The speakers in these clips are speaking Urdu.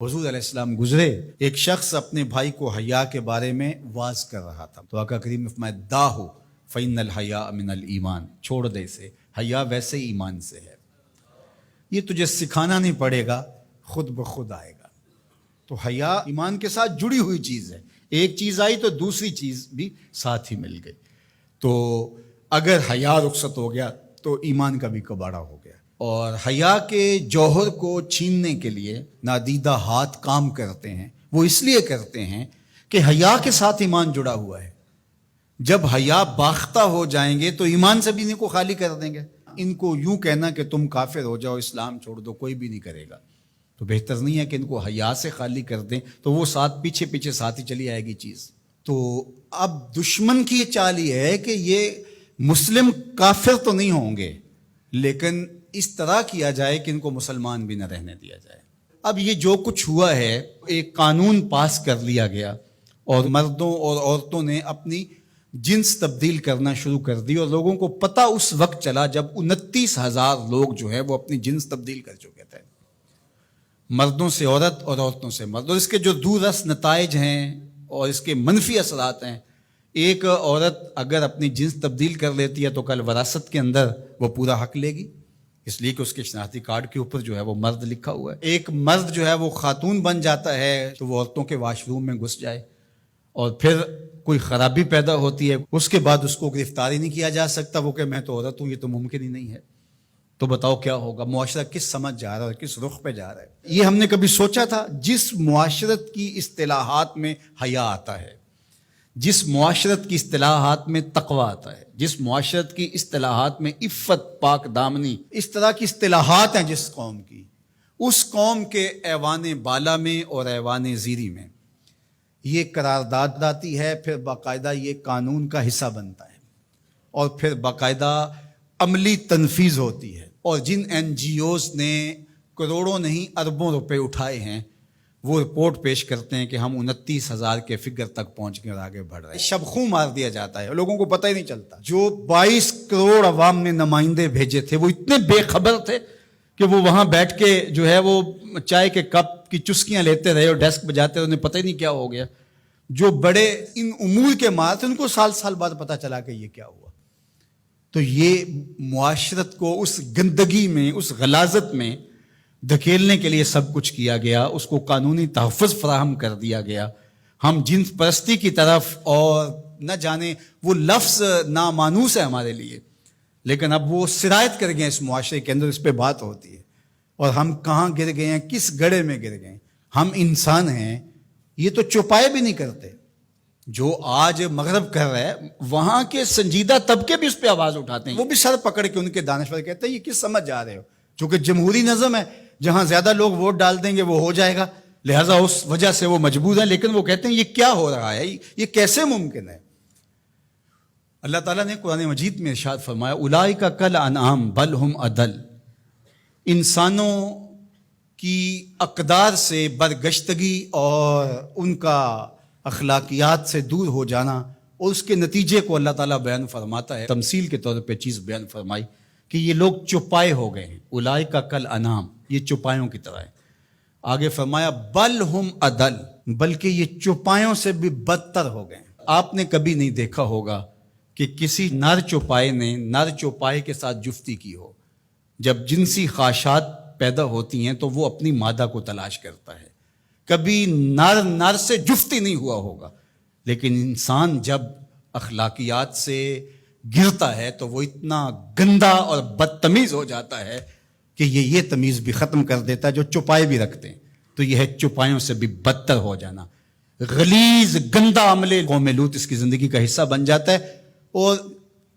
حضور علیہ السلام گزرے، ایک شخص اپنے بھائی کو حیا کے بارے میں واز کر رہا تھا، تو آقا کریم نے فرمایا داہو فإن الحیاء من الایمان، چھوڑ دے اسے، حیا ویسے ہی ایمان سے ہے، یہ تجھے سکھانا نہیں پڑے گا، خود بخود آئے گا۔ تو حیا ایمان کے ساتھ جڑی ہوئی چیز ہے، ایک چیز آئی تو دوسری چیز بھی ساتھ ہی مل گئی۔ تو اگر حیا رخصت ہو گیا تو ایمان کا بھی کباڑہ ہو گیا۔ اور حیا کے جوہر کو چھیننے کے لیے نادیدہ ہاتھ کام کرتے ہیں، وہ اس لیے کرتے ہیں کہ حیا کے ساتھ ایمان جڑا ہوا ہے۔ جب حیا باختہ ہو جائیں گے تو ایمان سے بھی ان کو خالی کر دیں گے۔ ان کو یوں کہنا کہ تم کافر ہو جاؤ، اسلام چھوڑ دو، کوئی بھی نہیں کرے گا۔ تو بہتر نہیں ہے کہ ان کو حیا سے خالی کر دیں، تو وہ ساتھ پیچھے پیچھے ساتھ ہی چلی آئے گی چیز۔ تو اب دشمن کی یہ چال یہ ہے کہ یہ مسلم کافر تو نہیں ہوں گے، لیکن اس طرح کیا جائے کہ ان کو مسلمان بھی نہ رہنے دیا جائے۔ اب یہ جو کچھ ہوا ہے، ایک قانون پاس کر لیا گیا اور مردوں اور عورتوں نے اپنی جنس تبدیل کرنا شروع کر دی، اور لوگوں کو پتہ اس وقت چلا جب 29,000 لوگ جو ہے وہ اپنی جنس تبدیل کر چکے تھے، مردوں سے عورت اور عورتوں سے مرد۔ اور اس کے جو دور رس نتائج ہیں اور اس کے منفی اثرات ہیں، ایک عورت اگر اپنی جنس تبدیل کر لیتی ہے تو کل وراثت کے اندر وہ پورا حق لے گی، اس لیے کہ اس کے شناختی کارڈ کے اوپر جو ہے وہ مرد لکھا ہوا ہے۔ ایک مرد جو ہے وہ خاتون بن جاتا ہے تو وہ عورتوں کے واش روم میں گھس جائے اور پھر کوئی خرابی پیدا ہوتی ہے، اس کے بعد اس کو گرفتار ہی نہیں کیا جا سکتا، وہ کہ میں تو عورت ہوں، یہ تو ممکن ہی نہیں ہے۔ تو بتاؤ کیا ہوگا؟ معاشرہ کس سمجھ جا رہا ہے اور کس رخ پہ جا رہا ہے؟ یہ ہم نے کبھی سوچا تھا؟ جس معاشرت کی اصطلاحات میں حیا آتا ہے، جس معاشرت کی اصطلاحات میں تقوی آتا ہے، جس معاشرت کی اصطلاحات میں عفت، پاک دامنی، اس طرح کی اصطلاحات ہیں جس قوم کی، اس قوم کے ایوان بالا میں اور ایوان زیری میں یہ قرارداد آتی ہے، پھر باقاعدہ یہ قانون کا حصہ بنتا ہے، اور پھر باقاعدہ عملی تنفیذ ہوتی ہے۔ اور جن این جی اوز نے کروڑوں نہیں اربوں روپے اٹھائے ہیں، وہ رپورٹ پیش کرتے ہیں کہ ہم 29,000 کے فگر تک پہنچ گئے اور آگے بڑھ رہے ہیں۔ شب خوں مار دیا جاتا ہے، لوگوں کو پتہ ہی نہیں چلتا۔ جو 22 کروڑ عوام نے نمائندے بھیجے تھے، وہ اتنے بے خبر تھے کہ وہ وہاں بیٹھ کے جو ہے وہ چائے کے کپ کی چسکیاں لیتے رہے اور ڈیسک بجاتے رہے، انہیں پتہ ہی نہیں کیا ہو گیا۔ جو بڑے ان امور کے مار تھے، ان کو سال سال بعد پتہ چلا کہ یہ کیا ہوا۔ تو یہ معاشرت کو اس گندگی میں، اس غلاظت میں دھکیلنے کے لیے سب کچھ کیا گیا، اس کو قانونی تحفظ فراہم کر دیا گیا۔ ہم جنس پرستی کی طرف، اور نہ جانے وہ لفظ نامانوس ہے ہمارے لیے، لیکن اب وہ سرایت کر گئے اس معاشرے کے اندر، اس پہ بات ہوتی ہے۔ اور ہم کہاں گر گئے ہیں، کس گڑھے میں گر گئے ہیں؟ ہم انسان ہیں، یہ تو چوپائے بھی نہیں کرتے۔ جو آج مغرب کر رہا ہے، وہاں کے سنجیدہ طبقے بھی اس پہ آواز اٹھاتے ہیں، وہ بھی سر پکڑ کے ان کے دانشور کہتے ہیں یہ کس سمجھ جا رہے ہو؟ چونکہ جمہوری نظم ہے، جہاں زیادہ لوگ ووٹ ڈال دیں گے وہ ہو جائے گا، لہٰذا اس وجہ سے وہ مجبور ہیں۔ لیکن وہ کہتے ہیں یہ کیا ہو رہا ہے، یہ کیسے ممکن ہے؟ اللہ تعالیٰ نے قرآن مجید میں ارشاد فرمایا اولئک کالانعام بل ہم اضل، انسانوں کی اقدار سے برگشتگی اور ان کا اخلاقیات سے دور ہو جانا، اور اس کے نتیجے کو اللہ تعالیٰ بیان فرماتا ہے۔ تمثیل کے طور پہ چیز بیان فرمائی کہ یہ لوگ چوپائے ہو گئے ہیں، اولئک کالانعام، یہ چوپایوں کی طرح ہے۔ آگے فرمایا بل ہم اضل، بلکہ یہ چوپایوں سے بھی بدتر ہو گئے ہیں۔ آپ نے کبھی نہیں دیکھا ہوگا کہ کسی نر چوپائے نے نر چوپائے کے ساتھ جفتی کی ہو۔ جب جنسی خواہشات پیدا ہوتی ہیں تو وہ اپنی مادہ کو تلاش کرتا ہے، کبھی نر سے جفتی نہیں ہوا ہوگا۔ لیکن انسان جب اخلاقیات سے گرتا ہے تو وہ اتنا گندا اور بدتمیز ہو جاتا ہے کہ یہ تمیز بھی ختم کر دیتا ہے جو چوپائے بھی رکھتے ہیں۔ تو یہ ہے چوپایوں سے بھی بدتر ہو جانا، غلیظ گندا عمل قوم لوط اس کی زندگی کا حصہ بن جاتا ہے۔ اور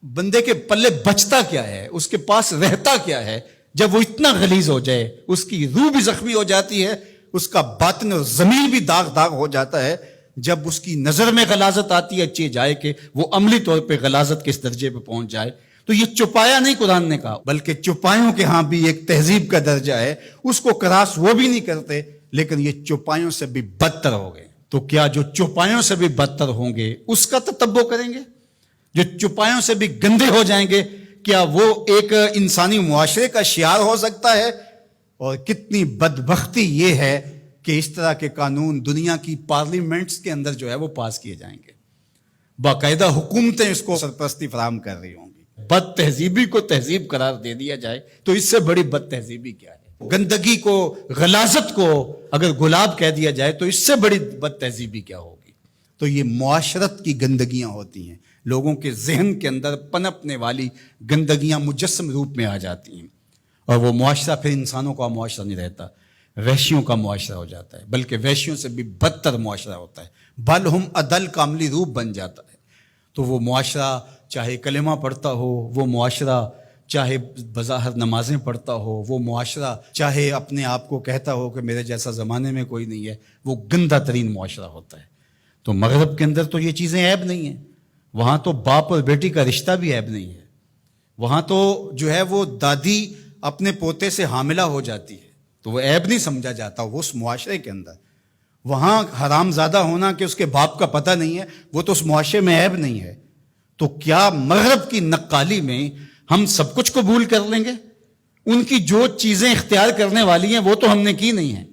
بندے کے پلے بچتا کیا ہے، اس کے پاس رہتا کیا ہے جب وہ اتنا غلیظ ہو جائے؟ اس کی روح بھی زخمی ہو جاتی ہے، اس کا باطن اور ضمیر بھی داغ ہو جاتا ہے جب اس کی نظر میں غلاظت آتی ہے، چاہے جائے کہ وہ عملی طور پہ غلاظت کس درجے پہ پہنچ جائے۔ تو یہ چوپایا نہیں قرآن نے کہا، بلکہ چوپایوں کے ہاں بھی ایک تہذیب کا درجہ ہے، اس کو کراس وہ بھی نہیں کرتے، لیکن یہ چوپایوں سے بھی بدتر ہو گئے۔ تو کیا جو چوپایوں سے بھی بدتر ہوں گے اس کا تتبع کریں گے؟ جو چوپایوں سے بھی گندے ہو جائیں گے، کیا وہ ایک انسانی معاشرے کا شعار ہو سکتا ہے؟ اور کتنی بدبختی یہ ہے کہ اس طرح کے قانون دنیا کی پارلیمنٹس کے اندر جو ہے وہ پاس کیے جائیں گے، باقاعدہ حکومتیں اس کو سرپرستی فراہم کر رہی ہوں گی۔ بد تہذیبی کو تہذیب قرار دے دیا جائے تو اس سے بڑی بد تہذیبی کیا ہے؟ گندگی کو، غلاظت کو اگر گلاب کہہ دیا جائے تو اس سے بڑی بد تہذیبی کیا ہوگی؟ تو یہ معاشرت کی گندگیاں ہوتی ہیں، لوگوں کے ذہن کے اندر پنپنے والی گندگیاں مجسم روپ میں آ جاتی ہیں، اور وہ معاشرہ پھر انسانوں کا معاشرہ نہیں رہتا، وحشیوں کا معاشرہ ہو جاتا ہے، بلکہ وحشیوں سے بھی بدتر معاشرہ ہوتا ہے، بل ہم عدل کا عملی روپ بن جاتا ہے۔ تو وہ معاشرہ چاہے کلمہ پڑھتا ہو، وہ معاشرہ چاہے بظاہر نمازیں پڑھتا ہو، وہ معاشرہ چاہے اپنے آپ کو کہتا ہو کہ میرے جیسا زمانے میں کوئی نہیں ہے، وہ گندہ ترین معاشرہ ہوتا ہے۔ تو مغرب کے اندر تو یہ چیزیں عیب نہیں ہیں، وہاں تو باپ اور بیٹی کا رشتہ بھی عیب نہیں ہے، وہاں تو جو ہے وہ دادی اپنے پوتے سے حاملہ ہو جاتی ہے تو وہ عیب نہیں سمجھا جاتا وہ اس معاشرے کے اندر۔ وہاں حرام زادہ ہونا کہ اس کے باپ کا پتہ نہیں ہے، وہ تو اس معاشرے میں عیب نہیں ہے۔ تو کیا مغرب کی نقالی میں ہم سب کچھ قبول کر لیں گے؟ ان کی جو چیزیں اختیار کرنے والی ہیں وہ تو ہم نے کی نہیں ہیں،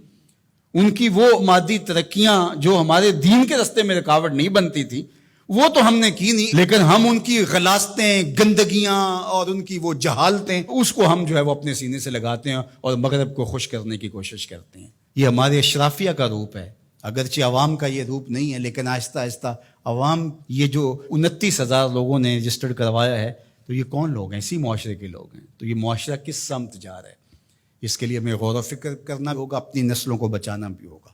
ان کی وہ مادی ترقیاں جو ہمارے دین کے راستے میں رکاوٹ نہیں بنتی تھی وہ تو ہم نے کی نہیں، لیکن ہم ان کی غلاظتیں، گندگیاں اور ان کی وہ جہالتیں، اس کو ہم جو ہے وہ اپنے سینے سے لگاتے ہیں اور مغرب کو خوش کرنے کی کوشش کرتے ہیں۔ یہ ہمارے اشرافیہ کا روپ ہے، اگرچہ عوام کا یہ روپ نہیں ہے، لیکن آہستہ آہستہ عوام، یہ جو 29,000 لوگوں نے رجسٹرڈ کروایا ہے، تو یہ کون لوگ ہیں؟ اسی معاشرے کے لوگ ہیں۔ تو یہ معاشرہ کس سمت جا رہا ہے، اس کے لیے ہمیں غور و فکر کرنا ہوگا، اپنی نسلوں کو بچانا بھی ہوگا۔